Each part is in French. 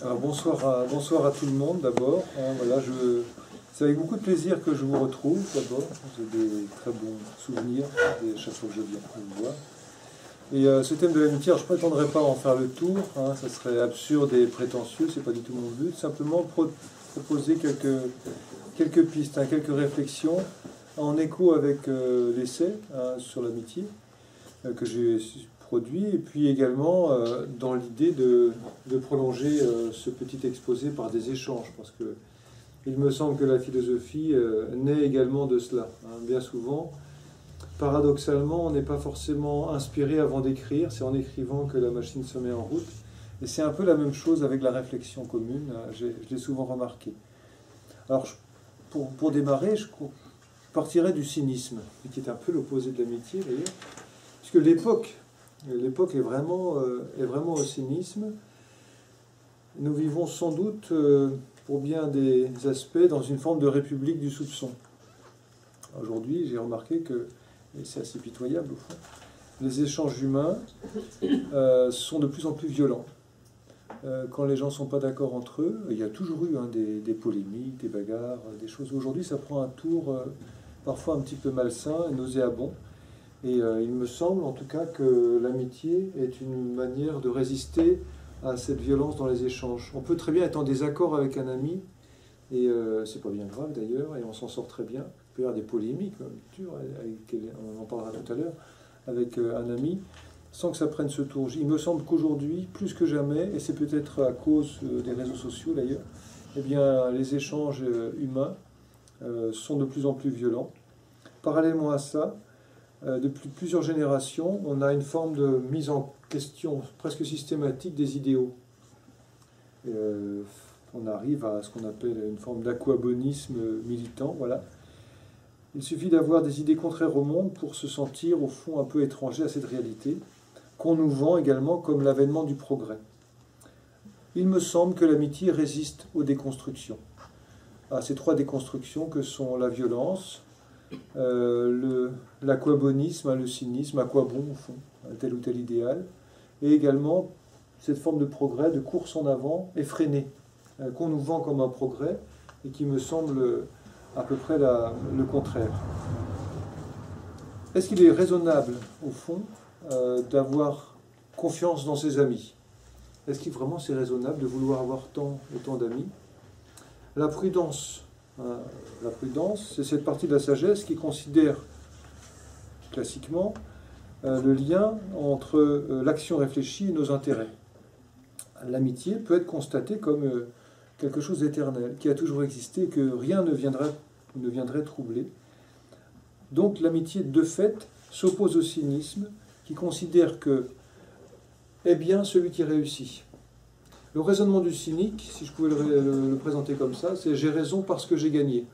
Alors bonsoir à tout le monde d'abord. Voilà, c'est avec beaucoup de plaisir que je vous retrouve d'abord. J'ai des très bons souvenirs chaque fois que je viens vous voir. Et ce thème de l'amitié, je ne prétendrai pas en faire le tour, ça serait absurde et prétentieux, c'est pas du tout mon but. Simplement proposer quelques pistes, quelques réflexions en écho avec l'essai sur l'amitié que j'ai produit, et puis également dans l'idée de prolonger ce petit exposé par des échanges, parce que il me semble que la philosophie naît également de cela. Bien souvent, paradoxalement, on n'est pas forcément inspiré avant d'écrire, c'est en écrivant que la machine se met en route, et c'est un peu la même chose avec la réflexion commune, je l'ai souvent remarqué. Alors, pour démarrer, je partirais du cynisme, qui est un peu l'opposé de l'amitié d'ailleurs, puisque l'époque est vraiment au cynisme. Nous vivons sans doute, pour bien des aspects, dans une forme de république du soupçon. Aujourd'hui, j'ai remarqué que, et c'est assez pitoyable au fond, les échanges humains sont de plus en plus violents. Quand les gens ne sont pas d'accord entre eux, il y a toujours eu des polémiques, des bagarres, des choses. Aujourd'hui, ça prend un tour parfois un petit peu malsain et nauséabond. Et il me semble en tout cas que l'amitié est une manière de résister à cette violence dans les échanges. On peut très bien être en désaccord avec un ami, et c'est pas bien grave d'ailleurs, et on s'en sort très bien. Il peut y avoir des polémiques, on en parlera tout à l'heure, avec un ami, sans que ça prenne ce tour. Il me semble qu'aujourd'hui, plus que jamais, et c'est peut-être à cause des réseaux sociaux d'ailleurs, eh bien, les échanges humains sont de plus en plus violents. Parallèlement à ça, depuis plusieurs générations, on a une forme de mise en question presque systématique des idéaux. On arrive à ce qu'on appelle une forme d'aquabonisme militant. Voilà. Il suffit d'avoir des idées contraires au monde pour se sentir au fond un peu étranger à cette réalité, qu'on nous vend également comme l'avènement du progrès. Il me semble que l'amitié résiste aux déconstructions, à ces trois déconstructions que sont la violence, l'aquabonisme, le cynisme, à quoi bon au fond, tel ou tel idéal, et également cette forme de progrès, de course en avant effrénée, qu'on nous vend comme un progrès et qui me semble à peu près le contraire. Est-ce qu'il est raisonnable au fond d'avoir confiance dans ses amis? Est-ce qu'il vraiment c'est raisonnable de vouloir avoir tant et tant d'amis? La prudence, c'est cette partie de la sagesse qui considère classiquement le lien entre l'action réfléchie et nos intérêts. L'amitié peut être constatée comme quelque chose d'éternel, qui a toujours existé, que rien ne viendrait troubler. Donc l'amitié, de fait, s'oppose au cynisme, qui considère que est bien celui qui réussit. Le raisonnement du cynique, si je pouvais le présenter comme ça, c'est « j'ai raison parce que j'ai gagné ».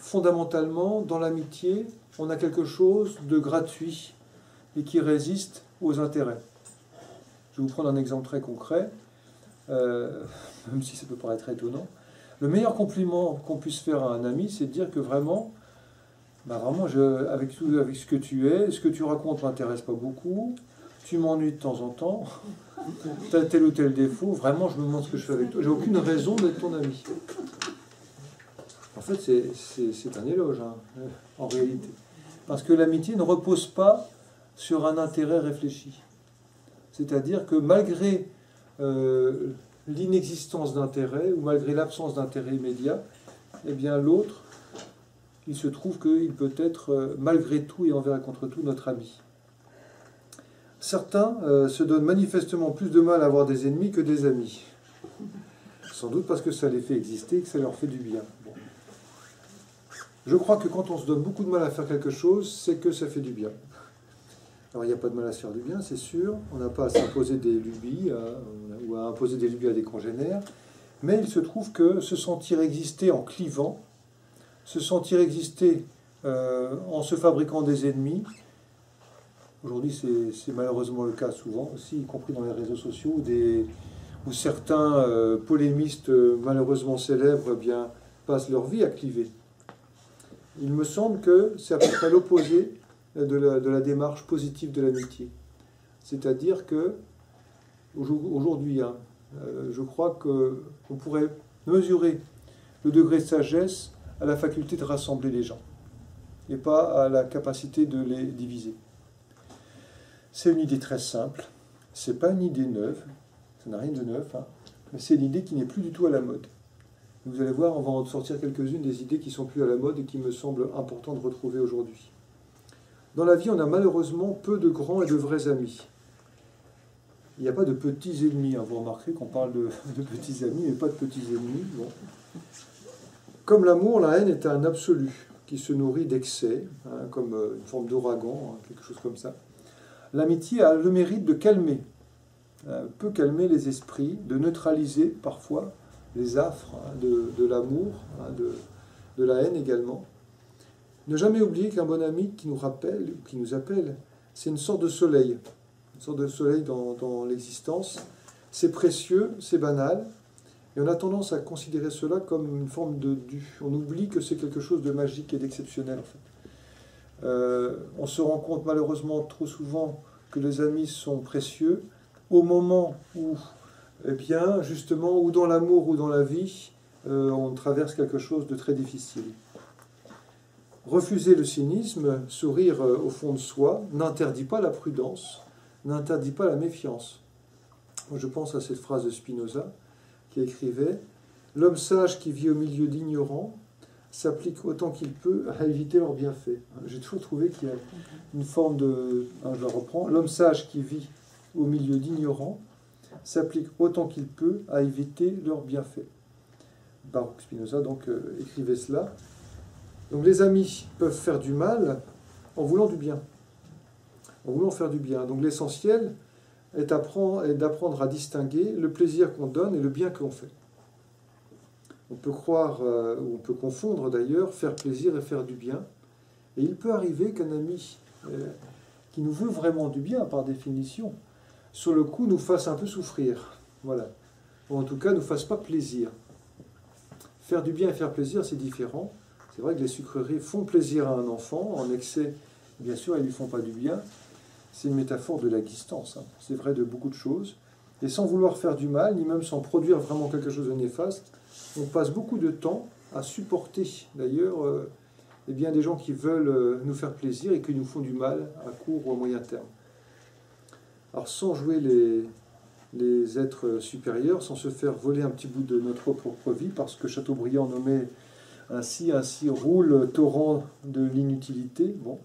Fondamentalement, dans l'amitié, on a quelque chose de gratuit et qui résiste aux intérêts. Je vais vous prendre un exemple très concret, même si ça peut paraître étonnant. Le meilleur compliment qu'on puisse faire à un ami, c'est de dire que vraiment, avec ce que tu es, ce que tu racontes ne m'intéresse pas beaucoup, tu m'ennuies de temps en temps, tu as tel ou tel défaut, vraiment je me demande ce que je fais avec toi, j'ai aucune raison d'être ton ami. En fait, c'est un éloge, en réalité. Parce que l'amitié ne repose pas sur un intérêt réfléchi. C'est-à-dire que malgré l'inexistence d'intérêt, ou malgré l'absence d'intérêt immédiat, eh bien l'autre, il se trouve qu'il peut être, malgré tout et envers et contre tout, notre ami. Certains se donnent manifestement plus de mal à avoir des ennemis que des amis. Sans doute parce que ça les fait exister et que ça leur fait du bien. Bon. Je crois que quand on se donne beaucoup de mal à faire quelque chose, c'est que ça fait du bien. Alors il n'y a pas de mal à se faire du bien, c'est sûr. On n'a pas à s'imposer des lubies ou à imposer des lubies à des congénères. Mais il se trouve que se sentir exister en clivant, se sentir exister en se fabriquant des ennemis, aujourd'hui c'est malheureusement le cas souvent aussi, y compris dans les réseaux sociaux, où certains polémistes malheureusement célèbres passent leur vie à cliver. Il me semble que c'est à peu près l'opposé de la démarche positive de l'amitié. C'est-à-dire que aujourd'hui, hein, je crois qu'on pourrait mesurer le degré de sagesse à la faculté de rassembler les gens, et pas à la capacité de les diviser. C'est une idée très simple, c'est pas une idée neuve, ça n'a rien de neuf, hein, mais c'est une idée qui n'est plus du tout à la mode. Vous allez voir, on va en sortir quelques-unes des idées qui sont plus à la mode et qui me semblent importantes de retrouver aujourd'hui. Dans la vie, on a malheureusement peu de grands et de vrais amis. Il n'y a pas de petits ennemis, hein. Vous remarquerez qu'on parle de petits amis, mais pas de petits ennemis. Bon. Comme l'amour, la haine est un absolu qui se nourrit d'excès, hein, comme une forme d'ouragan, hein, quelque chose comme ça. L'amitié a le mérite de calmer, peut calmer les esprits, de neutraliser parfois les affres, hein, de l'amour, hein, de la haine également. Ne jamais oublier qu'un bon ami qui nous rappelle, qui nous appelle, c'est une sorte de soleil dans l'existence. C'est précieux, c'est banal, et on a tendance à considérer cela comme une forme de dû. On oublie que c'est quelque chose de magique et d'exceptionnel, en fait. On se rend compte malheureusement trop souvent que les amis sont précieux au moment où, eh bien, justement, ou dans l'amour ou dans la vie, on traverse quelque chose de très difficile. Refuser le cynisme, sourire au fond de soi, n'interdit pas la prudence, n'interdit pas la méfiance. Je pense à cette phrase de Spinoza qui écrivait « L'homme sage qui vit au milieu d'ignorants s'applique autant qu'il peut à éviter leurs bienfaits. » J'ai toujours trouvé qu'il y a une forme de... je la reprends. « L'homme sage qui vit au milieu d'ignorants s'applique autant qu'il peut à éviter leurs bienfaits. » Baruch Spinoza donc écrivait cela. Donc les amis peuvent faire du mal en voulant du bien, en voulant faire du bien. Donc l'essentiel est d'apprendre à distinguer le plaisir qu'on donne et le bien qu'on fait. On peut croire, ou on peut confondre d'ailleurs, faire plaisir et faire du bien. Et il peut arriver qu'un ami qui nous veut vraiment du bien, par définition, sur le coup nous fasse un peu souffrir. Voilà. Ou en tout cas, nous fasse pas plaisir. Faire du bien et faire plaisir, c'est différent. C'est vrai que les sucreries font plaisir à un enfant, en excès, bien sûr, elles ne lui font pas du bien. C'est une métaphore de l'existence, hein. C'est vrai de beaucoup de choses. Et sans vouloir faire du mal, ni même sans produire vraiment quelque chose de néfaste, on passe beaucoup de temps à supporter, d'ailleurs, eh bien, des gens qui veulent nous faire plaisir et qui nous font du mal à court ou à moyen terme. Alors, sans jouer les êtres supérieurs, sans se faire voler un petit bout de notre propre vie, parce que Chateaubriand nommait ainsi roule torrent de l'inutilité. Bon.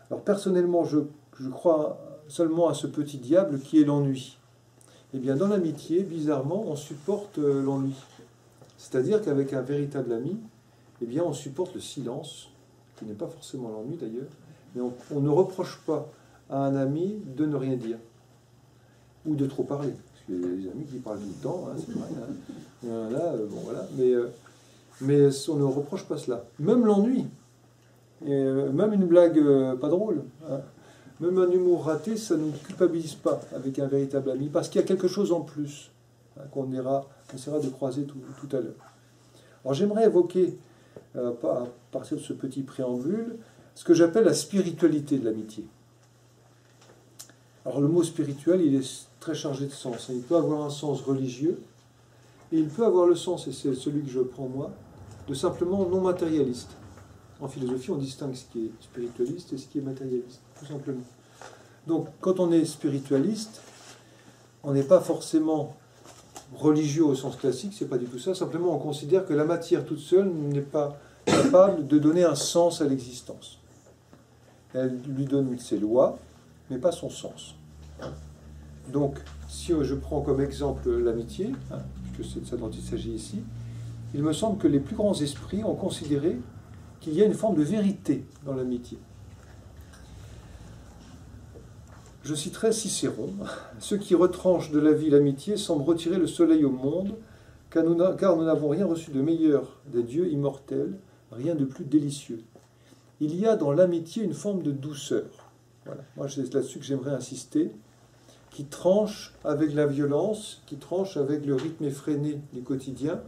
Alors personnellement, je crois seulement à ce petit diable qui est l'ennui. Eh bien, dans l'amitié, bizarrement, on supporte l'ennui. C'est-à-dire qu'avec un véritable ami, eh bien, on supporte le silence, qui n'est pas forcément l'ennui d'ailleurs, mais on ne reproche pas à un ami de ne rien dire, ou de trop parler. Parce qu'il y a des amis qui parlent tout le temps, hein, c'est vrai. Hein. Il y en a, bon voilà, mais on ne reproche pas cela. Même l'ennui, même une blague pas drôle, hein, même un humour raté, ça ne nous culpabilise pas avec un véritable ami, parce qu'il y a quelque chose en plus, hein, qu'on essaiera de croiser tout à l'heure. Alors j'aimerais évoquer, à partir de ce petit préambule, ce que j'appelle la spiritualité de l'amitié. Alors le mot spirituel, il est très chargé de sens. Il peut avoir un sens religieux, et il peut avoir le sens, et c'est celui que je prends moi, de simplement non matérialiste. En philosophie, on distingue ce qui est spiritualiste et ce qui est matérialiste, tout simplement. Donc, quand on est spiritualiste, on n'est pas forcément religieux au sens classique, c'est pas du tout ça. Simplement, on considère que la matière toute seule n'est pas capable de donner un sens à l'existence. Elle lui donne ses lois, mais pas son sens. Donc, si je prends comme exemple l'amitié, hein, puisque c'est de ça dont il s'agit ici, il me semble que les plus grands esprits ont considéré qu'il y a une forme de vérité dans l'amitié. Je citerai Cicéron. « Ceux qui retranchent de la vie l'amitié semblent retirer le soleil au monde, car nous n'avons rien reçu de meilleur des dieux immortels, rien de plus délicieux. Il y a dans l'amitié une forme de douceur. » Voilà. Moi, c'est là-dessus que j'aimerais insister, qui tranche avec la violence, qui tranche avec le rythme effréné du quotidien,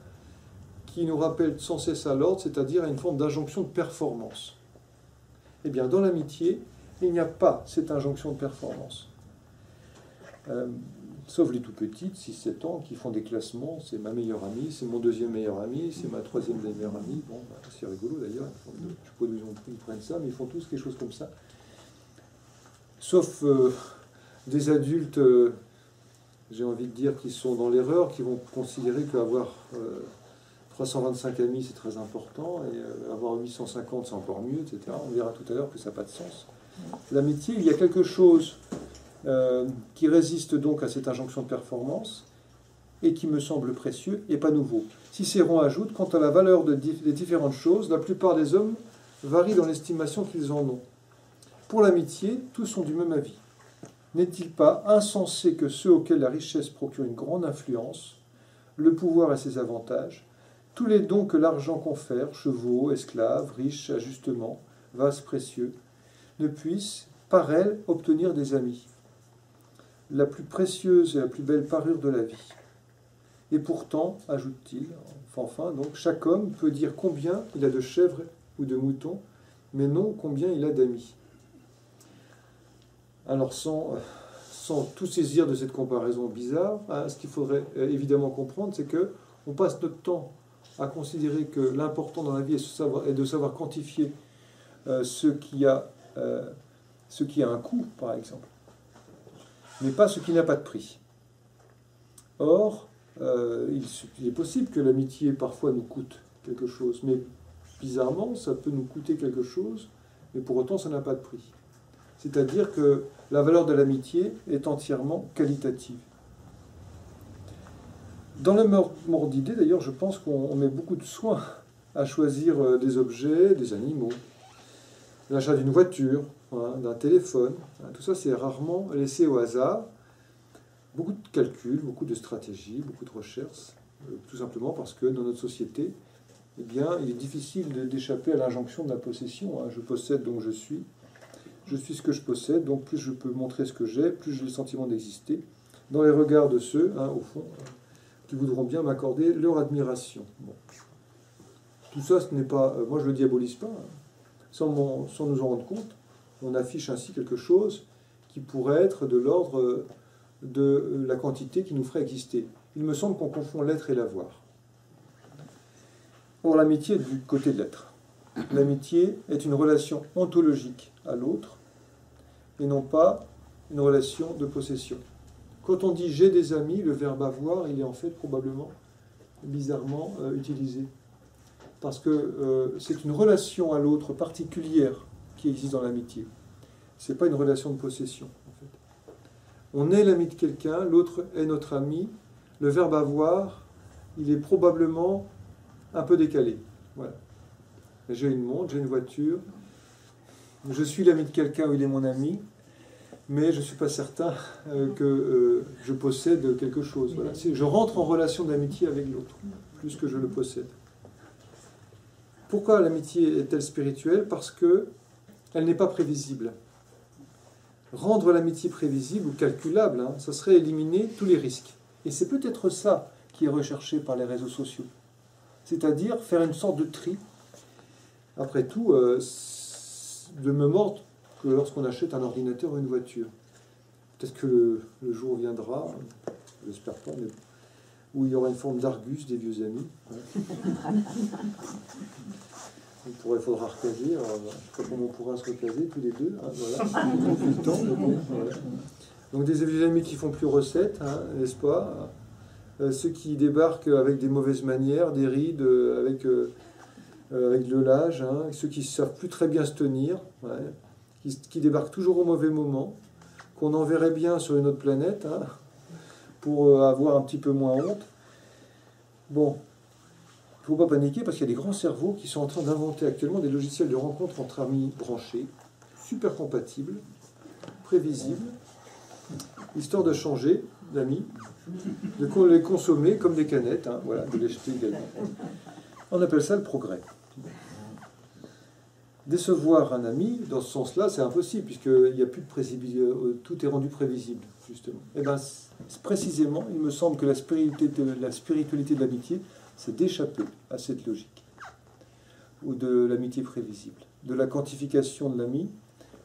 qui nous rappelle sans cesse à l'ordre, c'est-à-dire à une forme d'injonction de performance. Eh bien, dans l'amitié, il n'y a pas cette injonction de performance. sauf les tout petites, 6-7 ans, qui font des classements. C'est ma meilleure amie, c'est mon deuxième meilleur ami, c'est ma troisième meilleure amie. Bon, bah, c'est rigolo d'ailleurs. Je ne sais pas d'où ils prennent ça, mais ils font tous quelque chose comme ça. Sauf des adultes, j'ai envie de dire, qui sont dans l'erreur, qui vont considérer qu'avoir 325 amis, c'est très important, et avoir 850, c'est encore mieux, etc. On verra tout à l'heure que ça n'a pas de sens. L'amitié, il y a quelque chose qui résiste donc à cette injonction de performance et qui me semble précieux et pas nouveau. Cicéron ajoute, quant à la valeur des différentes choses, la plupart des hommes varient dans l'estimation qu'ils en ont. Pour l'amitié, tous sont du même avis. N'est-il pas insensé que ceux auxquels la richesse procure une grande influence, le pouvoir et ses avantages, tous les dons que l'argent confère, chevaux, esclaves, riches, ajustements, vases précieux, ne puissent, par elles, obtenir des amis, la plus précieuse et la plus belle parure de la vie. Et pourtant, ajoute-t-il, enfin, donc, chaque homme peut dire combien il a de chèvres ou de moutons, mais non combien il a d'amis. Alors, sans tout saisir de cette comparaison bizarre, hein, ce qu'il faudrait évidemment comprendre, c'est que on passe notre temps à considérer que l'important dans la vie est de savoir quantifier ce qui a un coût, par exemple, mais pas ce qui n'a pas de prix. Or, il est possible que l'amitié parfois nous coûte quelque chose, mais bizarrement, ça peut nous coûter quelque chose, mais pour autant, ça n'a pas de prix. C'est-à-dire que la valeur de l'amitié est entièrement qualitative. Dans le mordre d'idée, d'ailleurs, je pense qu'on met beaucoup de soin à choisir des objets, des animaux, l'achat d'une voiture, hein, d'un téléphone. Hein, tout ça, c'est rarement laissé au hasard. Beaucoup de calculs, beaucoup de stratégies, beaucoup de recherches, tout simplement parce que dans notre société, eh bien, il est difficile d'échapper à l'injonction de la possession. Hein. Je possède, donc je suis. Je suis ce que je possède, donc plus je peux montrer ce que j'ai, plus j'ai le sentiment d'exister, dans les regards de ceux, hein, au fond, qui voudront bien m'accorder leur admiration. Bon. Tout ça, ce n'est pas... moi, je ne le diabolise pas. Hein. Sans nous en rendre compte, on affiche ainsi quelque chose qui pourrait être de l'ordre de la quantité qui nous ferait exister. Il me semble qu'on confond l'être et l'avoir. Or, l'amitié est du côté de l'être. L'amitié est une relation ontologique à l'autre et non pas une relation de possession. Quand on dit « j'ai des amis », le verbe « avoir », il est en fait probablement bizarrement utilisé. Parce que c'est une relation à l'autre particulière qui existe dans l'amitié. Ce n'est pas une relation de possession, en fait. On est l'ami de quelqu'un, l'autre est notre ami. Le verbe « avoir », il est probablement un peu décalé. Voilà. J'ai une montre, j'ai une voiture, je suis l'ami de quelqu'un ou il est mon ami, mais je ne suis pas certain que je possède quelque chose. Voilà. Je rentre en relation d'amitié avec l'autre, plus que je le possède. Pourquoi l'amitié est-elle spirituelle? Parce qu'elle n'est pas prévisible. Rendre l'amitié prévisible ou calculable, hein, ça serait éliminer tous les risques. Et c'est peut-être ça qui est recherché par les réseaux sociaux. C'est-à-dire faire une sorte de tri. Après tout, de même ordre que lorsqu'on achète un ordinateur ou une voiture. Peut-être que le jour viendra, j'espère pas, mais où il y aura une forme d'Argus des vieux amis. Hein. Il faudra recaser, alors, je ne sais pas comment on pourra se recaser tous les deux. Hein, voilà. Depuis le temps, voilà. Donc des vieux amis qui font plus recette, hein, n'est-ce pas? Ceux qui débarquent avec des mauvaises manières, des rides, avec de l'âge, hein, ceux qui ne savent plus très bien se tenir, ouais, qui débarquent toujours au mauvais moment, qu'on enverrait bien sur une autre planète, hein, pour avoir un petit peu moins honte. Bon, il ne faut pas paniquer parce qu'il y a des grands cerveaux qui sont en train d'inventer actuellement des logiciels de rencontre entre amis branchés, super compatibles, prévisibles, histoire de changer d'amis, de les consommer comme des canettes, hein, voilà, de les jeter également. On appelle ça le progrès. Décevoir un ami, dans ce sens-là, c'est impossible, puisqu'il n'y a plus de prévisibilité, tout est rendu prévisible, justement. Et bien, précisément, il me semble que la spiritualité de l'amitié, c'est d'échapper à cette logique, ou de l'amitié prévisible, de la quantification de l'ami,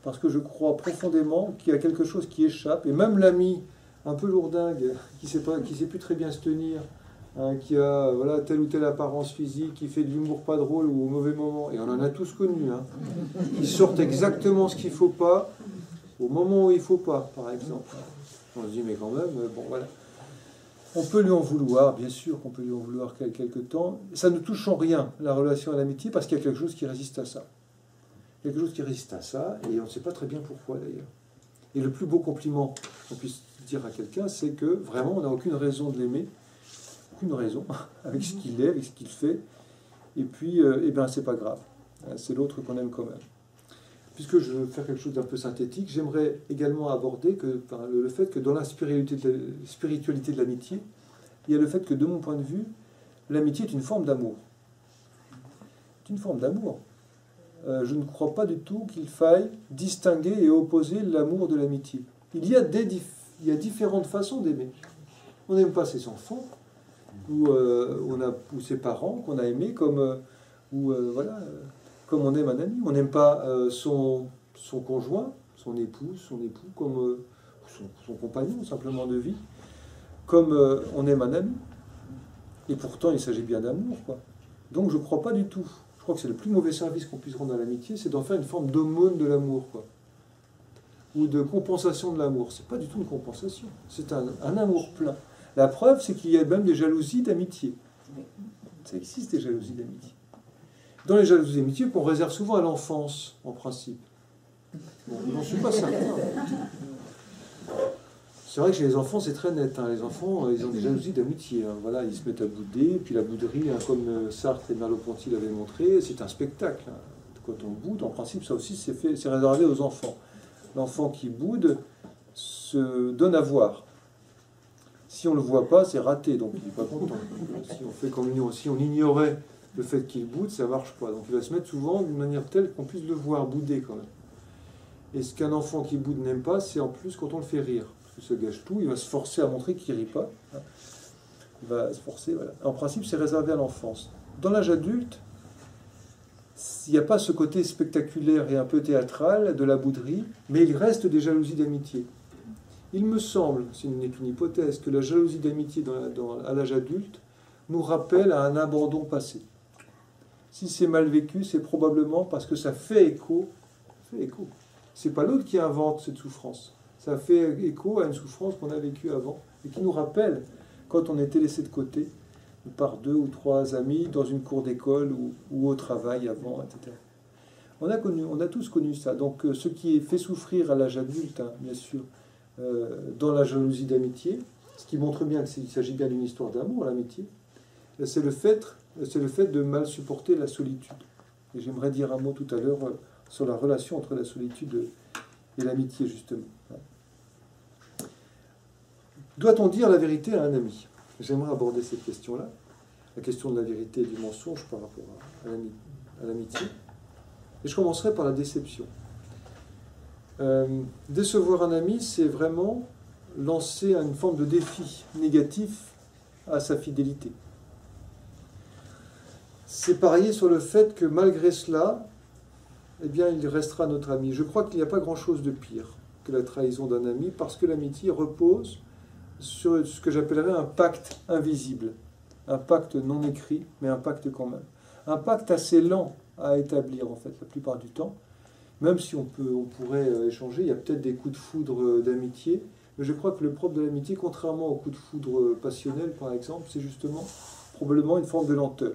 parce que je crois profondément qu'il y a quelque chose qui échappe, et même l'ami un peu lourdingue, qui sait plus très bien se tenir, hein, qui a voilà, telle ou telle apparence physique, qui fait de l'humour pas drôle ou au mauvais moment, et on en a tous connu, hein, qui sortent exactement ce qu'il ne faut pas, au moment où il ne faut pas, par exemple. On se dit, mais quand même, bon voilà. On peut lui en vouloir, bien sûr qu'on peut lui en vouloir quelque temps. Ça ne touche en rien la relation à l'amitié parce qu'il y a quelque chose qui résiste à ça. Quelque chose qui résiste à ça, et on ne sait pas très bien pourquoi d'ailleurs. Et le plus beau compliment qu'on puisse dire à quelqu'un, c'est que vraiment on n'a aucune raison de l'aimer, aucune raison, avec ce qu'il est, avec ce qu'il fait, et puis, eh bien, c'est pas grave. C'est l'autre qu'on aime quand même. Puisque je veux faire quelque chose d'un peu synthétique, j'aimerais également aborder le fait que dans la spiritualité de l'amitié, il y a le fait que, de mon point de vue, l'amitié est une forme d'amour. C'est une forme d'amour. Je ne crois pas du tout qu'il faille distinguer et opposer l'amour de l'amitié. Il y a différentes façons d'aimer. On n'aime pas ses enfants, ou ses parents qu'on a aimés, comme on aime un ami. On n'aime pas son conjoint, son épouse, son époux, comme son compagnon simplement de vie, comme on aime un ami. Et pourtant, il s'agit bien d'amour, quoi. Donc je ne crois pas du tout. Je crois que c'est le plus mauvais service qu'on puisse rendre à l'amitié, c'est d'en faire une forme d'aumône de l'amour, quoi. Ou de compensation de l'amour. C'est pas du tout une compensation. C'est un amour plein. La preuve, c'est qu'il y a même des jalousies d'amitié. Ça existe, des jalousies d'amitié. Dans les jalousies d'amitié, qu'on réserve souvent à l'enfance, en principe. Bon, je n'en suis pas certain. C'est vrai que chez les enfants, c'est très net. Hein. Les enfants, ils ont des jalousies d'amitié. Hein. Voilà, ils se mettent à bouder. Puis la bouderie, hein, comme Sartre et Merleau-Ponty l'avaient montré, c'est un spectacle. Hein. Quand on boude, en principe, ça aussi, c'est réservé aux enfants. L'enfant qui boude se donne à voir. Si on ne le voit pas, c'est raté, donc il n'est pas content. Si on ignorait le fait qu'il boude, ça ne marche pas. Donc il va se mettre souvent d'une manière telle qu'on puisse le voir bouder quand même. Et ce qu'un enfant qui boude n'aime pas, c'est en plus quand on le fait rire. Parce que ça gâche tout, il va se forcer à montrer qu'il ne rit pas. Il va se forcer, voilà. En principe, c'est réservé à l'enfance. Dans l'âge adulte, il n'y a pas ce côté spectaculaire et un peu théâtral de la bouderie, mais il reste des jalousies d'amitié. Il me semble, ce n'est qu'une hypothèse, que la jalousie d'amitié à l'âge adulte nous rappelle à un abandon passé. Si c'est mal vécu, c'est probablement parce que ça fait écho. C'est pas l'autre qui invente cette souffrance. Ça fait écho à une souffrance qu'on a vécue avant et qui nous rappelle quand on était laissé de côté par 2 ou 3 amis dans une cour d'école ou au travail avant, etc. On a tous connu ça. Donc ce qui fait souffrir à l'âge adulte, hein, bien sûr, dans la jalousie d'amitié, ce qui montre bien qu'il s'agit bien d'une histoire d'amour, l'amitié, c'est le fait de mal supporter la solitude. Et j'aimerais dire un mot tout à l'heure sur la relation entre la solitude et l'amitié, justement. Doit-on dire la vérité à un ami? J'aimerais aborder cette question-là, la question de la vérité et du mensonge par rapport à l'amitié. Et je commencerai par la déception. Décevoir un ami, c'est vraiment lancer une forme de défi négatif à sa fidélité. C'est parier sur le fait que malgré cela, eh bien, il restera notre ami. Je crois qu'il n'y a pas grand-chose de pire que la trahison d'un ami, parce que l'amitié repose sur ce que j'appellerais un pacte invisible. Un pacte non écrit, mais un pacte quand même. Un pacte assez lent à établir, en fait, la plupart du temps. Même si on pourrait échanger, il y a peut-être des coups de foudre d'amitié, mais je crois que le propre de l'amitié, contrairement aux coups de foudre passionnels, par exemple, c'est justement probablement une forme de lenteur.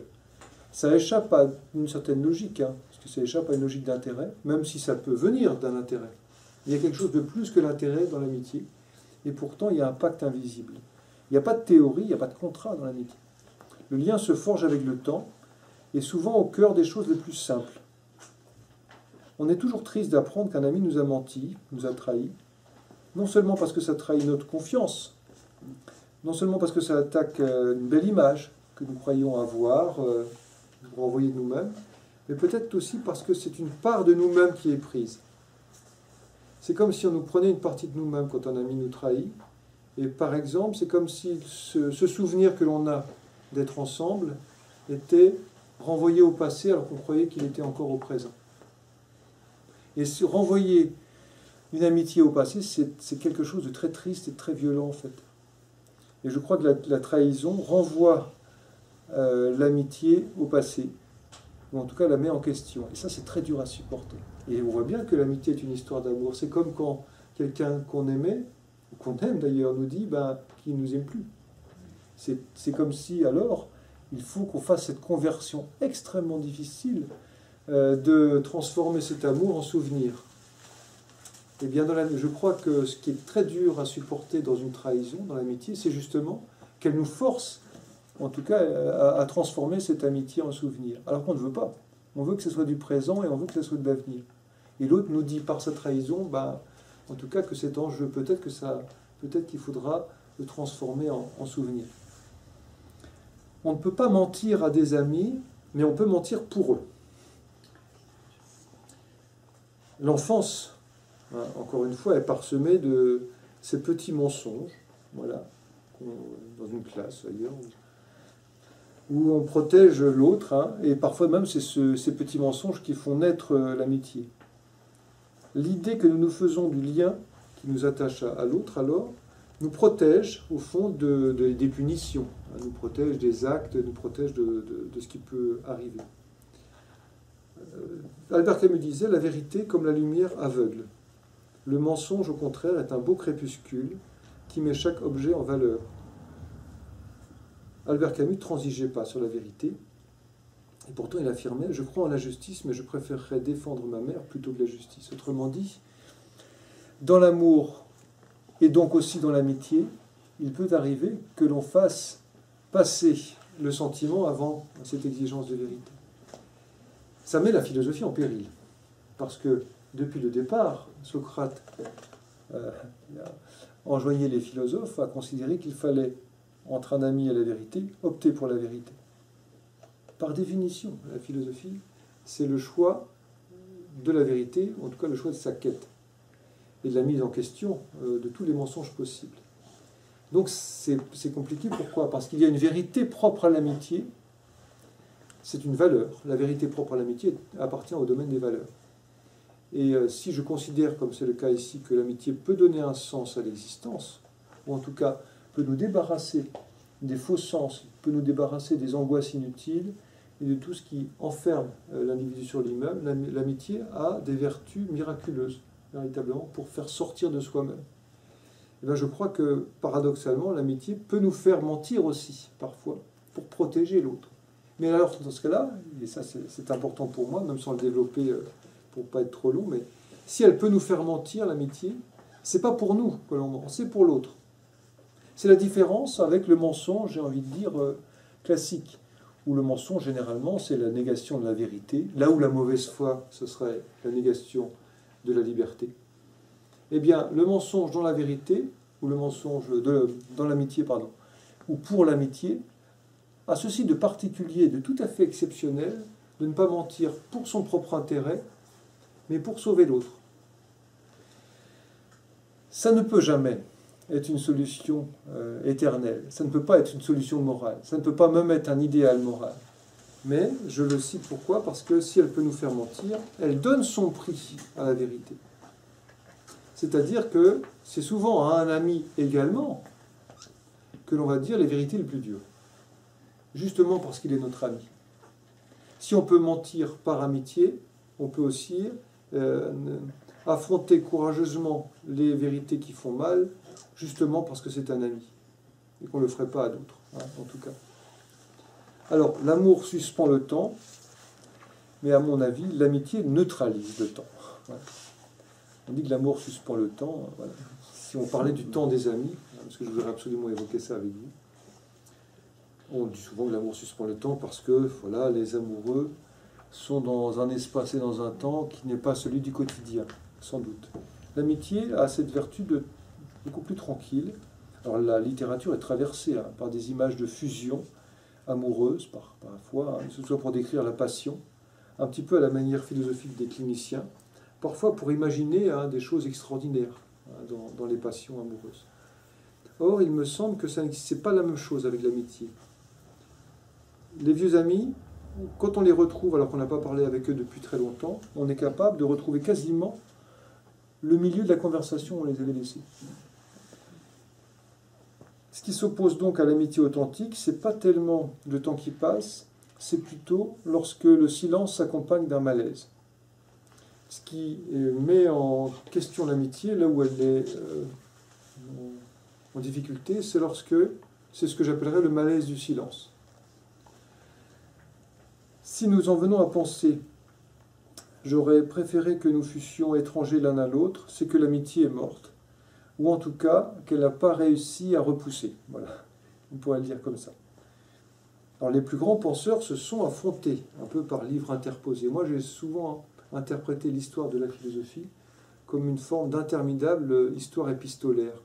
Ça échappe à une certaine logique, hein, parce que ça échappe à une logique d'intérêt, même si ça peut venir d'un intérêt. Il y a quelque chose de plus que l'intérêt dans l'amitié, et pourtant il y a un pacte invisible. Il n'y a pas de théorie, il n'y a pas de contrat dans l'amitié. Le lien se forge avec le temps, et souvent au cœur des choses les plus simples. On est toujours triste d'apprendre qu'un ami nous a menti, nous a trahis, non seulement parce que ça trahit notre confiance, non seulement parce que ça attaque une belle image que nous croyons avoir, renvoyer de nous-mêmes, mais peut-être aussi parce que c'est une part de nous-mêmes qui est prise. C'est comme si on nous prenait une partie de nous-mêmes quand un ami nous trahit, et par exemple, c'est comme si ce souvenir que l'on a d'être ensemble était renvoyé au passé alors qu'on croyait qu'il était encore au présent. Et renvoyer une amitié au passé, c'est quelque chose de très triste et de très violent en fait. Et je crois que la trahison renvoie l'amitié au passé, ou en tout cas la met en question. Et ça, c'est très dur à supporter. Et on voit bien que l'amitié est une histoire d'amour. C'est comme quand quelqu'un qu'on aimait, ou qu'on aime d'ailleurs, nous dit qu'il ne nous aime plus. C'est comme si alors, il faut qu'on fasse cette conversion extrêmement difficile de transformer cet amour en souvenir. Eh bien, je crois que ce qui est très dur à supporter dans une trahison, dans l'amitié, c'est justement qu'elle nous force, en tout cas, à transformer cette amitié en souvenir. Alors qu'on ne veut pas. On veut que ce soit du présent et on veut que ce soit de l'avenir. Et l'autre nous dit par sa trahison, en tout cas, que cet enjeu, peut-être qu'il faudra le transformer en souvenir. On ne peut pas mentir à des amis, mais on peut mentir pour eux. L'enfance, encore une fois, est parsemée de ces petits mensonges, voilà, dans une classe ailleurs, où on protège l'autre, et parfois même c'est ces petits mensonges qui font naître l'amitié. L'idée que nous nous faisons du lien qui nous attache à l'autre, alors, nous protège, au fond, des punitions, nous protège des actes, nous protège de ce qui peut arriver. Albert Camus disait « La vérité, comme la lumière, aveugle. Le mensonge, au contraire, est un beau crépuscule qui met chaque objet en valeur. » Albert Camus ne transigeait pas sur la vérité, et pourtant il affirmait « Je crois en la justice, mais je préférerais défendre ma mère plutôt que la justice. » Autrement dit, dans l'amour, et donc aussi dans l'amitié, il peut arriver que l'on fasse passer le sentiment avant cette exigence de vérité. Ça met la philosophie en péril, parce que depuis le départ, Socrate enjoignait les philosophes à considérer qu'il fallait, entre un ami et la vérité, opter pour la vérité. Par définition, la philosophie, c'est le choix de la vérité, en tout cas le choix de sa quête, et de la mise en question de tous les mensonges possibles. Donc c'est compliqué, pourquoi? Parce qu'il y a une vérité propre à l'amitié, c'est une valeur. La vérité propre à l'amitié appartient au domaine des valeurs. Et si je considère, comme c'est le cas ici, que l'amitié peut donner un sens à l'existence, ou en tout cas peut nous débarrasser des faux sens, peut nous débarrasser des angoisses inutiles et de tout ce qui enferme l'individu sur lui-même, l'amitié a des vertus miraculeuses, véritablement, pour faire sortir de soi-même. Et bien je crois que, paradoxalement, l'amitié peut nous faire mentir aussi, parfois, pour protéger l'autre. Mais alors, dans ce cas-là, et ça c'est important pour moi, même sans le développer pour ne pas être trop long, mais si elle peut nous faire mentir, l'amitié, c'est pas pour nous que l'on ment, c'est pour l'autre. C'est la différence avec le mensonge, j'ai envie de dire, classique, où le mensonge, généralement, c'est la négation de la vérité, là où la mauvaise foi, ce serait la négation de la liberté. Eh bien, le mensonge dans la vérité, ou le mensonge dans l'amitié, pardon, ou pour l'amitié, a ceci de particulier, de tout à fait exceptionnel, de ne pas mentir pour son propre intérêt, mais pour sauver l'autre. Ça ne peut jamais être une solution éternelle, ça ne peut pas être une solution morale, ça ne peut pas même être un idéal moral. Mais, je le cite pourquoi? Parce que si elle peut nous faire mentir, elle donne son prix à la vérité. C'est-à-dire que c'est souvent à un ami également que l'on va dire les vérités les plus dures. Justement parce qu'il est notre ami. Si on peut mentir par amitié, on peut aussi affronter courageusement les vérités qui font mal, justement parce que c'est un ami, et qu'on ne le ferait pas à d'autres, en tout cas. Alors, l'amour suspend le temps, mais à mon avis, l'amitié neutralise le temps. Voilà. On dit que l'amour suspend le temps. Voilà. Si on parlait du temps des amis, parce que je voudrais absolument évoquer ça avec vous, on dit souvent que l'amour suspend le temps parce que voilà, les amoureux sont dans un espace et dans un temps qui n'est pas celui du quotidien, sans doute. L'amitié a cette vertu de beaucoup plus tranquille. Alors la littérature est traversée par des images de fusion amoureuse, parfois, que ce soit pour décrire la passion, un petit peu à la manière philosophique des cliniciens, parfois pour imaginer des choses extraordinaires dans les passions amoureuses. Or, il me semble que ce n'est pas la même chose avec l'amitié. Les vieux amis, quand on les retrouve alors qu'on n'a pas parlé avec eux depuis très longtemps, on est capable de retrouver quasiment le milieu de la conversation, on les avait laissés. Ce qui s'oppose donc à l'amitié authentique, c'est pas tellement le temps qui passe, c'est plutôt lorsque le silence s'accompagne d'un malaise. Ce qui met en question l'amitié, là où elle est en difficulté, c'est c'est ce que j'appellerais le malaise du silence. Si nous en venons à penser, j'aurais préféré que nous fussions étrangers l'un à l'autre, c'est que l'amitié est morte, ou en tout cas qu'elle n'a pas réussi à repousser. Voilà, on pourrait le dire comme ça. Alors les plus grands penseurs se sont affrontés, un peu par livres interposés. Moi j'ai souvent interprété l'histoire de la philosophie comme une forme d'interminable histoire épistolaire.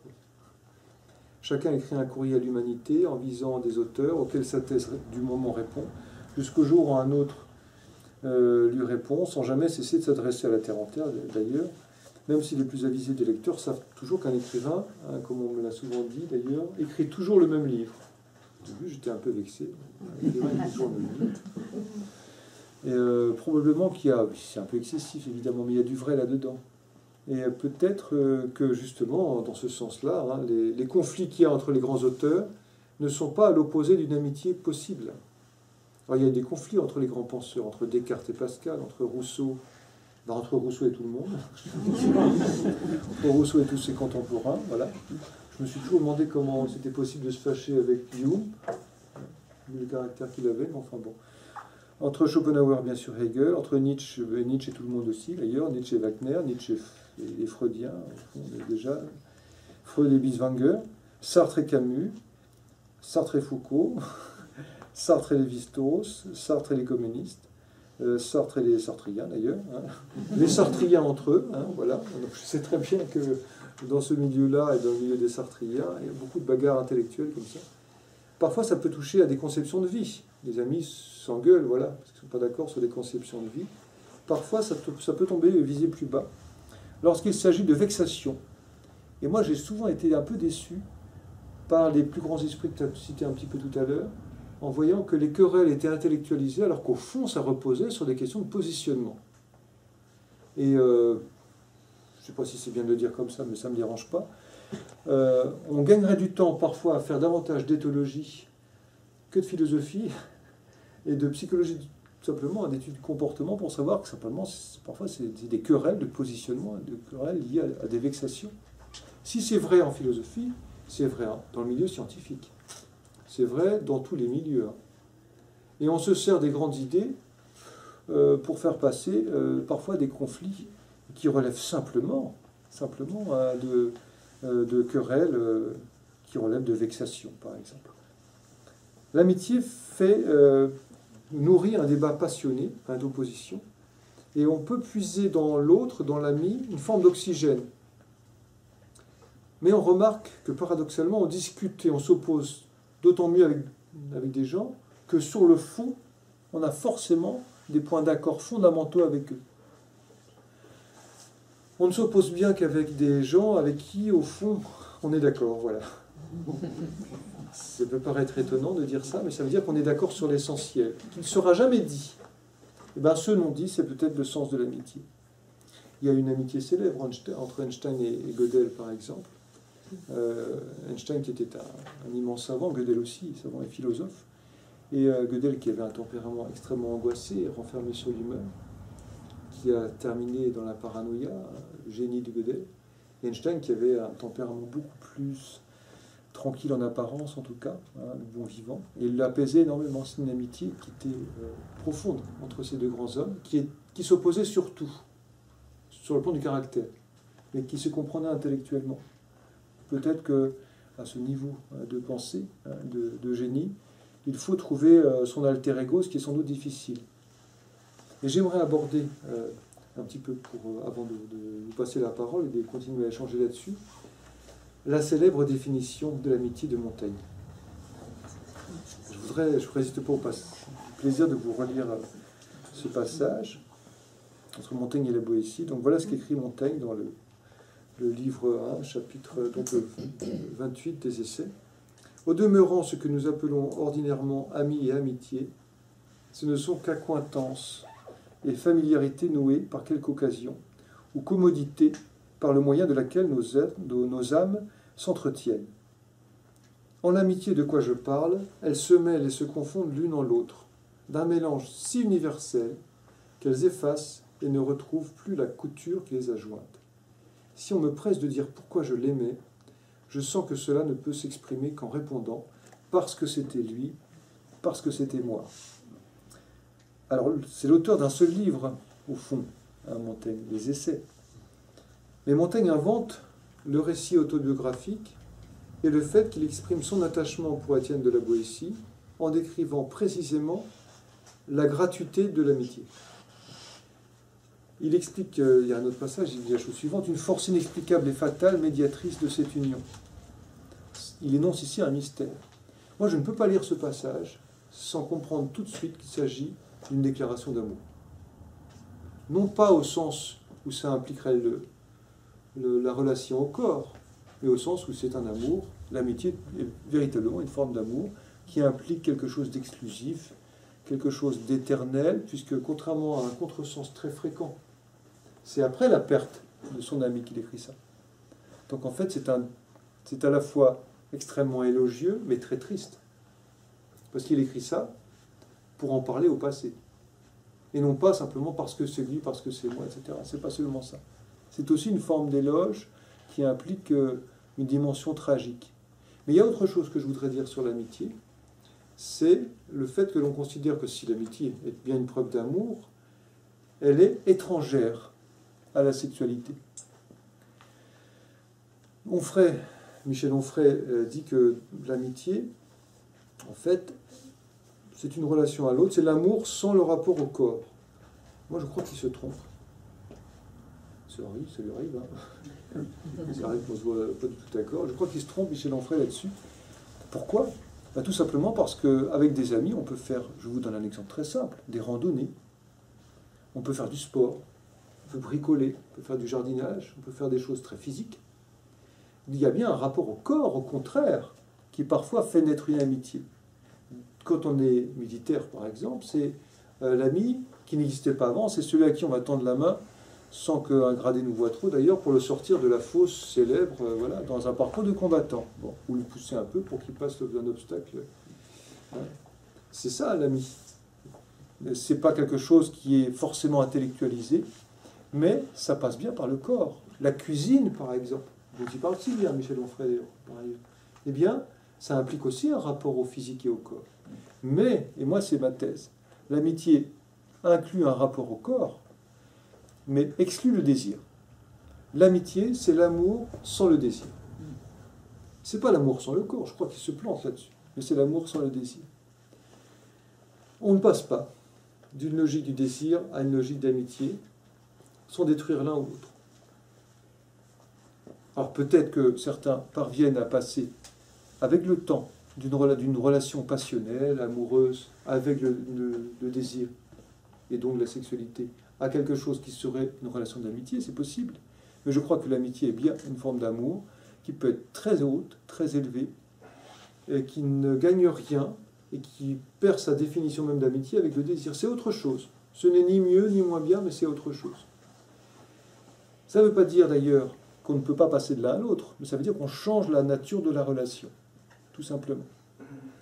Chacun écrit un courrier à l'humanité en visant des auteurs auxquels sa thèse du moment répond, jusqu'au jour où un autre lui répond, sans jamais cesser de s'adresser à la terre entière d'ailleurs, même si les plus avisés des lecteurs savent toujours qu'un écrivain, comme on me l'a souvent dit d'ailleurs, écrit toujours le même livre. Au début j'étais un peu vexé, l'écrivain écrit toujours le même livre. Et probablement qu'il y a, c'est un peu excessif évidemment, mais il y a du vrai là-dedans. Et peut-être que justement, dans ce sens-là, les conflits qu'il y a entre les grands auteurs ne sont pas à l'opposé d'une amitié possible. Alors, il y a des conflits entre les grands penseurs, entre Descartes et Pascal, entre Rousseau et tout le monde, entre Rousseau et tous ses contemporains, voilà. Je me suis toujours demandé comment c'était possible de se fâcher avec Hume, vu le caractère qu'il avait, mais enfin bon. Entre Schopenhauer, bien sûr, Hegel, entre Nietzsche et tout le monde aussi, d'ailleurs, Nietzsche et Wagner, Nietzsche et les Freudiens, déjà, Freud et Bieswanger, Sartre et Camus, Sartre et Foucault, Sartre et Lévi-Strauss, Sartre et les communistes, Sartre et les Sartriens d'ailleurs, les Sartriens entre eux, voilà. Donc, je sais très bien que dans ce milieu-là et dans le milieu des Sartriens, il y a beaucoup de bagarres intellectuelles comme ça. Parfois, ça peut toucher à des conceptions de vie. Les amis s'engueulent, voilà, parce qu'ils ne sont pas d'accord sur des conceptions de vie. Parfois, ça peut tomber viser plus bas, lorsqu'il s'agit de vexation. Et moi, j'ai souvent été un peu déçu par les plus grands esprits que tu as cités un petit peu tout à l'heure, en voyant que les querelles étaient intellectualisées, alors qu'au fond, ça reposait sur des questions de positionnement. Et je ne sais pas si c'est bien de le dire comme ça, mais ça ne me dérange pas. On gagnerait du temps parfois à faire davantage d'éthologie que de philosophie et de psychologie, tout simplement, d'études du comportement, pour savoir que simplement, parfois c'est des querelles de positionnement, des querelles liées à des vexations. Si c'est vrai en philosophie, c'est vrai dans le milieu scientifique. C'est vrai dans tous les milieux. Et on se sert des grandes idées pour faire passer parfois des conflits qui relèvent simplement de querelles qui relèvent de vexation, par exemple. L'amitié nourrit un débat passionné, d'opposition, et on peut puiser dans l'autre, dans l'ami, une forme d'oxygène. Mais on remarque que paradoxalement, on discute et on s'oppose d'autant mieux avec des gens que sur le fond, on a forcément des points d'accord fondamentaux avec eux. On ne s'oppose bien qu'avec des gens avec qui, au fond, on est d'accord, voilà. Ça peut paraître étonnant de dire ça, mais ça veut dire qu'on est d'accord sur l'essentiel, qui ne sera jamais dit. Et bien, ce non dit, c'est peut-être le sens de l'amitié. Il y a une amitié célèbre entre Einstein et Gödel, par exemple. Einstein qui était un immense savant, Gödel aussi, savant et philosophe, et Gödel qui avait un tempérament extrêmement angoissé, renfermé sur lui-même, qui a terminé dans la paranoïa, le génie de Gödel, et Einstein qui avait un tempérament beaucoup plus tranquille en apparence en tout cas, le bon vivant, et il l'apaisait énormément. C'est une amitié qui était profonde entre ces deux grands hommes, qui s'opposaient surtout, sur le plan du caractère, mais qui se comprenaient intellectuellement. Peut-être qu'à ce niveau de pensée, de génie, il faut trouver son alter ego, ce qui est sans doute difficile. Et j'aimerais aborder un petit peu, avant de vous passer la parole et de continuer à échanger là-dessus, la célèbre définition de l'amitié de Montaigne. Je ne résiste pas au plaisir de vous relire ce passage entre Montaigne et la Boétie. Donc voilà ce qu'écrit Montaigne dans le livre 1, chapitre donc, 28 des Essais. Au demeurant, ce que nous appelons ordinairement amis et amitié, ce ne sont qu'accointances et familiarités nouées par quelque occasion, ou commodité par le moyen de laquelle nos âmes s'entretiennent. En l'amitié de quoi je parle, elles se mêlent et se confondent l'une en l'autre, d'un mélange si universel qu'elles effacent et ne retrouvent plus la couture qui les a jointes. Si on me presse de dire pourquoi je l'aimais, je sens que cela ne peut s'exprimer qu'en répondant « parce que c'était lui, parce que c'était moi ». Alors, c'est l'auteur d'un seul livre, au fond, hein, Montaigne, les Essais. Mais Montaigne invente le récit autobiographique et le fait qu'il exprime son attachement pour Étienne de la Boétie en décrivant précisément la gratuité de l'amitié. Il explique, il y a un autre passage, il dit la chose suivante, une force inexplicable et fatale médiatrice de cette union. Il énonce ici un mystère. Moi, je ne peux pas lire ce passage sans comprendre tout de suite qu'il s'agit d'une déclaration d'amour. Non pas au sens où ça impliquerait la relation au corps, mais au sens où c'est un amour. L'amitié est véritablement une forme d'amour qui implique quelque chose d'exclusif, quelque chose d'éternel, puisque contrairement à un contresens très fréquent, c'est après la perte de son ami qu'il écrit ça. Donc en fait, c'est à la fois extrêmement élogieux, mais très triste. Parce qu'il écrit ça pour en parler au passé. Et non pas simplement parce que c'est lui, parce que c'est moi, etc. C'est pas seulement ça. C'est aussi une forme d'éloge qui implique une dimension tragique. Mais il y a autre chose que je voudrais dire sur l'amitié, c'est le fait que l'on considère que si l'amitié est bien une preuve d'amour, elle est étrangère à la sexualité. Michel Onfray dit que l'amitié, en fait, c'est une relation à l'autre, c'est l'amour sans le rapport au corps. Moi, je crois qu'il se trompe. Ça lui arrive, hein. Ça arrive qu'on ne se voit pas du tout d'accord. Je crois qu'il se trompe, Michel Onfray, là-dessus. Pourquoi ? Ben, tout simplement parce qu'avec des amis, on peut faire, je vous donne un exemple très simple, des randonnées. On peut faire du sport, on peut bricoler, on peut faire du jardinage, on peut faire des choses très physiques. Il y a bien un rapport au corps, au contraire, qui parfois fait naître une amitié. Quand on est militaire, par exemple, c'est l'ami qui n'existait pas avant, c'est celui à qui on va tendre la main, sans qu'un gradé nous voie trop d'ailleurs, pour le sortir de la fosse célèbre, voilà, dans un parcours de combattant. Bon, ou le pousser un peu pour qu'il passe un obstacle. C'est ça l'ami. C'est pas quelque chose qui est forcément intellectualisé, mais ça passe bien par le corps. La cuisine, par exemple, dont il parle si bien, Michel Onfray, par ailleurs, eh bien, ça implique aussi un rapport au physique et au corps. Mais, et moi c'est ma thèse, l'amitié inclut un rapport au corps, mais exclut le désir. L'amitié, c'est l'amour sans le désir. C'est pas l'amour sans le corps, je crois qu'il se plante là-dessus, mais c'est l'amour sans le désir. On ne passe pas d'une logique du désir à une logique d'amitié sans détruire l'un ou l'autre. Alors peut-être que certains parviennent à passer avec le temps d'une relation passionnelle, amoureuse, avec le désir et donc la sexualité, à quelque chose qui serait une relation d'amitié, c'est possible. Mais je crois que l'amitié est bien une forme d'amour qui peut être très haute, très élevée, et qui ne gagne rien et qui perd sa définition même d'amitié avec le désir. C'est autre chose. Ce n'est ni mieux ni moins bien, mais c'est autre chose. Ça ne veut pas dire d'ailleurs qu'on ne peut pas passer de l'un à l'autre, mais ça veut dire qu'on change la nature de la relation, tout simplement.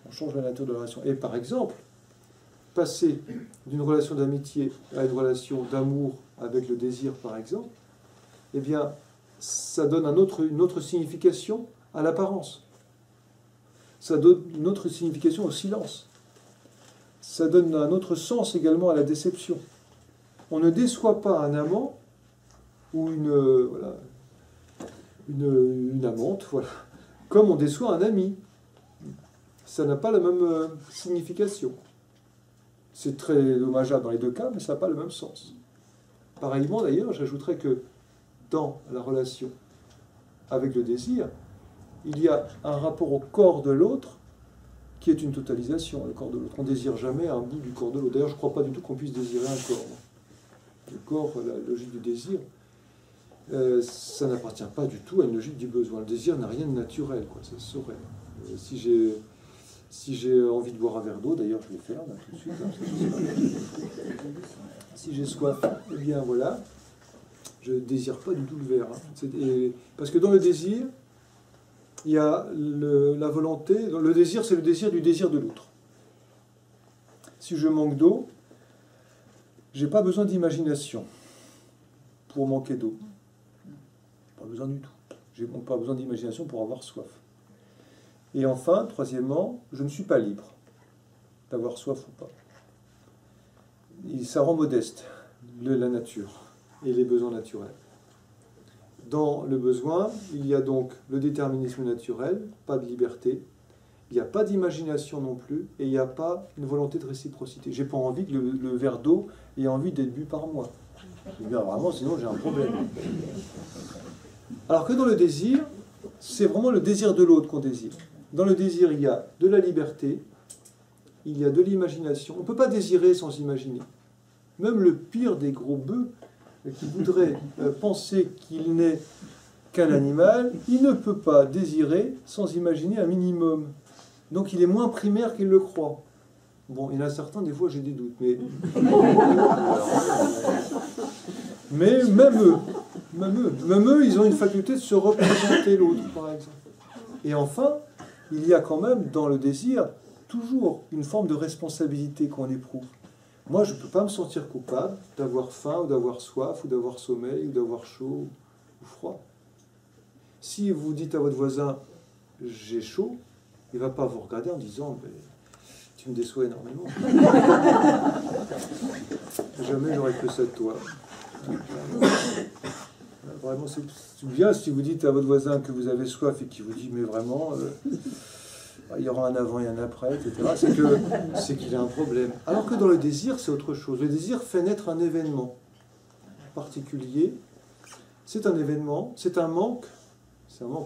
On change la nature de la relation. Et par exemple, passer d'une relation d'amitié à une relation d'amour avec le désir, par exemple, eh bien, ça donne une autre signification à l'apparence. Ça donne une autre signification au silence. Ça donne un autre sens également à la déception. On ne déçoit pas un amant ou une amante, voilà, comme on déçoit un ami. Ça n'a pas la même signification. C'est très dommageable dans les deux cas, mais ça n'a pas le même sens. Pareillement, d'ailleurs, j'ajouterais que dans la relation avec le désir, il y a un rapport au corps de l'autre qui est une totalisation, le corps de l'autre. On ne désire jamais un bout du corps de l'autre. D'ailleurs, je ne crois pas du tout qu'on puisse désirer un corps. Le corps, la logique du désir, ça n'appartient pas du tout à une logique du besoin. Le désir n'a rien de naturel, quoi, ça se saurait. Si j'ai envie de boire un verre d'eau, d'ailleurs je vais le faire là, tout de suite. Si j'ai soif, eh bien voilà. Je ne désire pas du tout le vert. Hein. Parce que dans le désir, il y a la volonté. Le désir, c'est le désir du désir de l'autre. Si je manque d'eau, je n'ai pas besoin d'imagination pour manquer d'eau. Pas besoin du tout. Je n'ai pas besoin d'imagination pour avoir soif. Et enfin, troisièmement, je ne suis pas libre d'avoir soif ou pas. Et ça rend modeste la nature et les besoins naturels. Dans le besoin, il y a donc le déterminisme naturel, pas de liberté, il n'y a pas d'imagination non plus, et il n'y a pas une volonté de réciprocité. J'ai pas envie que le verre d'eau ait envie d'être bu par moi. Bien, vraiment, sinon j'ai un problème. Alors que dans le désir, c'est vraiment le désir de l'autre qu'on désire. Dans le désir, il y a de la liberté, il y a de l'imagination. On ne peut pas désirer sans imaginer. Même le pire des gros bœufs qui voudrait penser qu'il n'est qu'un animal, il ne peut pas désirer sans imaginer un minimum. Donc il est moins primaire qu'il le croit. Bon, il y en a certains, des fois j'ai des doutes, mais même eux, ils ont une faculté de se représenter l'autre, par exemple. Et enfin, il y a quand même dans le désir toujours une forme de responsabilité qu'on éprouve. Moi, je ne peux pas me sentir coupable d'avoir faim, ou d'avoir soif, ou d'avoir sommeil, ou d'avoir chaud, ou froid. Si vous dites à votre voisin « j'ai chaud », il ne va pas vous regarder en disant « tu me déçois énormément ». Jamais j'aurais fait ça de toi. Vraiment, c'est bien si vous dites à votre voisin que vous avez soif et qu'il vous dit « mais vraiment… il y aura un avant et un après, etc. » c'est qu'il a un problème. Alors que dans le désir, c'est autre chose. Le désir fait naître un événement particulier. C'est un événement, c'est un manque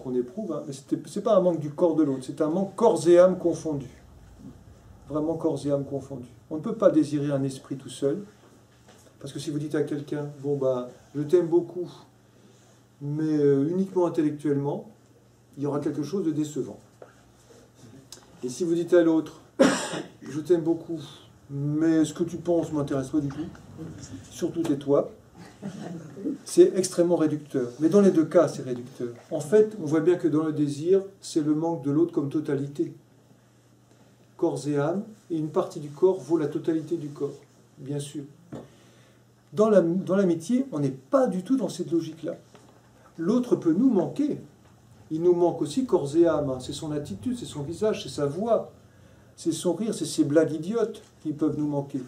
qu'on éprouve, hein, mais ce n'est pas un manque du corps de l'autre, c'est un manque corps et âme confondus. Vraiment corps et âme confondus. On ne peut pas désirer un esprit tout seul, parce que si vous dites à quelqu'un, bon bah, je t'aime beaucoup, mais uniquement intellectuellement, il y aura quelque chose de décevant. Et si vous dites à l'autre, je t'aime beaucoup, mais ce que tu penses ne m'intéresse pas du tout, surtout tais-toi, c'est extrêmement réducteur. Mais dans les deux cas, c'est réducteur. En fait, on voit bien que dans le désir, c'est le manque de l'autre comme totalité. Corps et âme, et une partie du corps vaut la totalité du corps, bien sûr. Dans l'amitié, on n'est pas du tout dans cette logique-là. L'autre peut nous manquer. Il nous manque aussi corps et âme. C'est son attitude, c'est son visage, c'est sa voix, c'est son rire, c'est ses blagues idiotes qui peuvent nous manquer.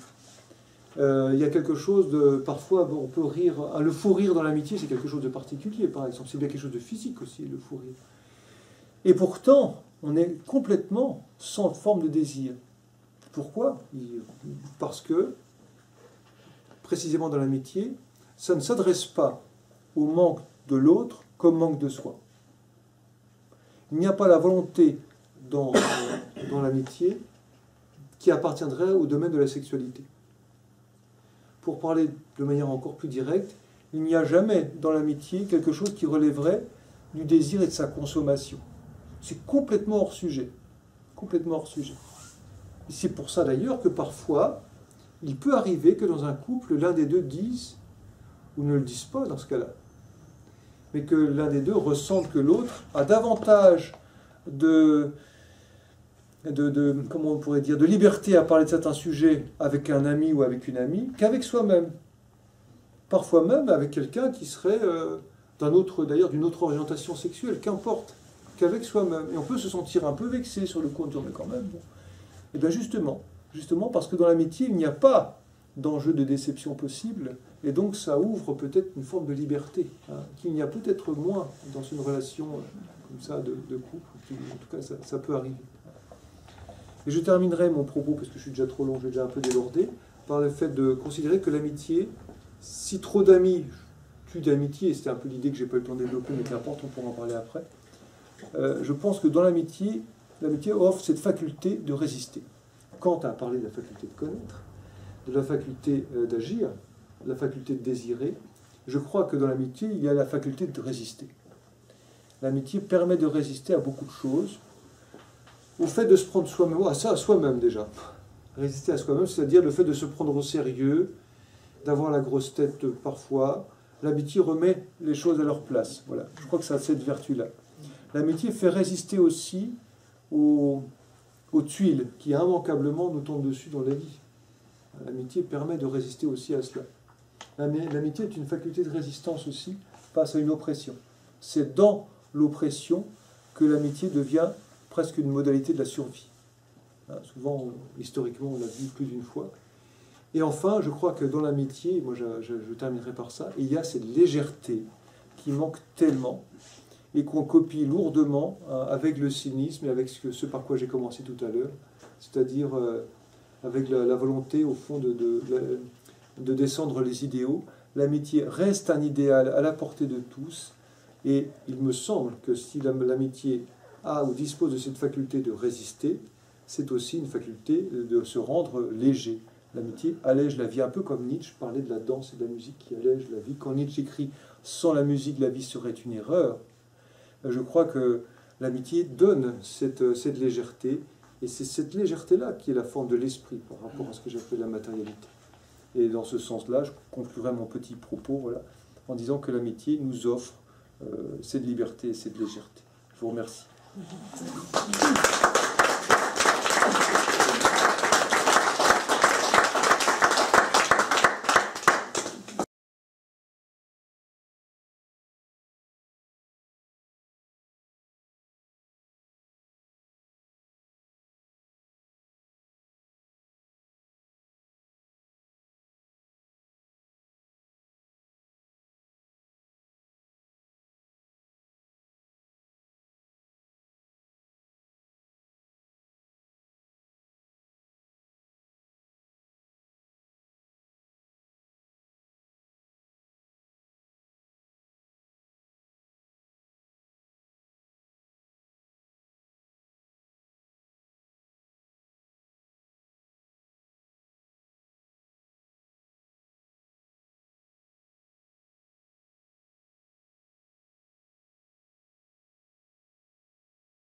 Il y a quelque chose de… Parfois, on peut rire… Le fou rire dans l'amitié, c'est quelque chose de particulier, par exemple. C'est bien quelque chose de physique aussi, le fou rire. Et pourtant, on est complètement sans forme de désir. Pourquoi ? Parce que, précisément dans l'amitié, ça ne s'adresse pas au manque de l'autre comme manque de soi. Il n'y a pas la volonté dans l'amitié qui appartiendrait au domaine de la sexualité. Pour parler de manière encore plus directe, il n'y a jamais dans l'amitié quelque chose qui relèverait du désir et de sa consommation. C'est complètement hors sujet. Complètement hors sujet. Et c'est pour ça d'ailleurs que parfois, il peut arriver que dans un couple, l'un des deux dise, ou ne le dise pas dans ce cas-là, mais que l'un des deux ressente que l'autre a davantage comment on pourrait dire, de liberté à parler de certains sujets avec un ami ou avec une amie qu'avec soi-même. Parfois même avec quelqu'un qui serait d'une autre orientation sexuelle, qu'importe, qu'avec soi-même. Et on peut se sentir un peu vexé sur le coup, mais quand même. Bon. Et bien justement parce que dans l'amitié, il n'y a pas d'enjeu de déception possible, et donc ça ouvre peut-être une forme de liberté, hein, qu'il n'y a peut-être moins dans une relation comme ça de couple, en tout cas ça peut arriver. Et je terminerai mon propos, parce que je suis déjà trop long, j'ai déjà un peu débordé, par le fait de considérer que l'amitié, si trop d'amis tue d'amitié, et c'était un peu l'idée que j'ai pas eu le temps de développer, mais qu'importe, on pourra en parler après, je pense que dans l'amitié offre cette faculté de résister. Kant a parlé de la faculté de connaître, de la faculté d'agir, de la faculté de désirer. Je crois que dans l'amitié, il y a la faculté de résister. L'amitié permet de résister à beaucoup de choses, au fait de se prendre soi-même, à soi-même déjà. Résister à soi-même, c'est-à-dire le fait de se prendre au sérieux, d'avoir la grosse tête parfois, l'amitié remet les choses à leur place. Voilà. Je crois que ça a cette vertu-là. L'amitié fait résister aussi aux tuiles qui immanquablement nous tombent dessus dans la vie. L'amitié permet de résister aussi à cela. L'amitié est une faculté de résistance aussi face à une oppression. C'est dans l'oppression que l'amitié devient presque une modalité de la survie. Souvent, historiquement, on l'a vu plus d'une fois. Et enfin, je crois que dans l'amitié, moi je terminerai par ça, il y a cette légèreté qui manque tellement et qu'on copie lourdement avec le cynisme et avec ce par quoi j'ai commencé tout à l'heure, c'est-à-dire avec la volonté, au fond, de descendre les idéaux. L'amitié reste un idéal à la portée de tous, et il me semble que si l'amitié a ou dispose de cette faculté de résister, c'est aussi une faculté de se rendre léger. L'amitié allège la vie, un peu comme Nietzsche parlait de la danse et de la musique qui allège la vie. Quand Nietzsche écrit « Sans la musique, la vie serait une erreur », je crois que l'amitié donne cette légèreté, et c'est cette légèreté-là qui est la forme de l'esprit par rapport à ce que j'appelle la matérialité. Et dans ce sens-là, je conclurai mon petit propos voilà, en disant que l'amitié nous offre cette liberté et cette légèreté. Je vous remercie.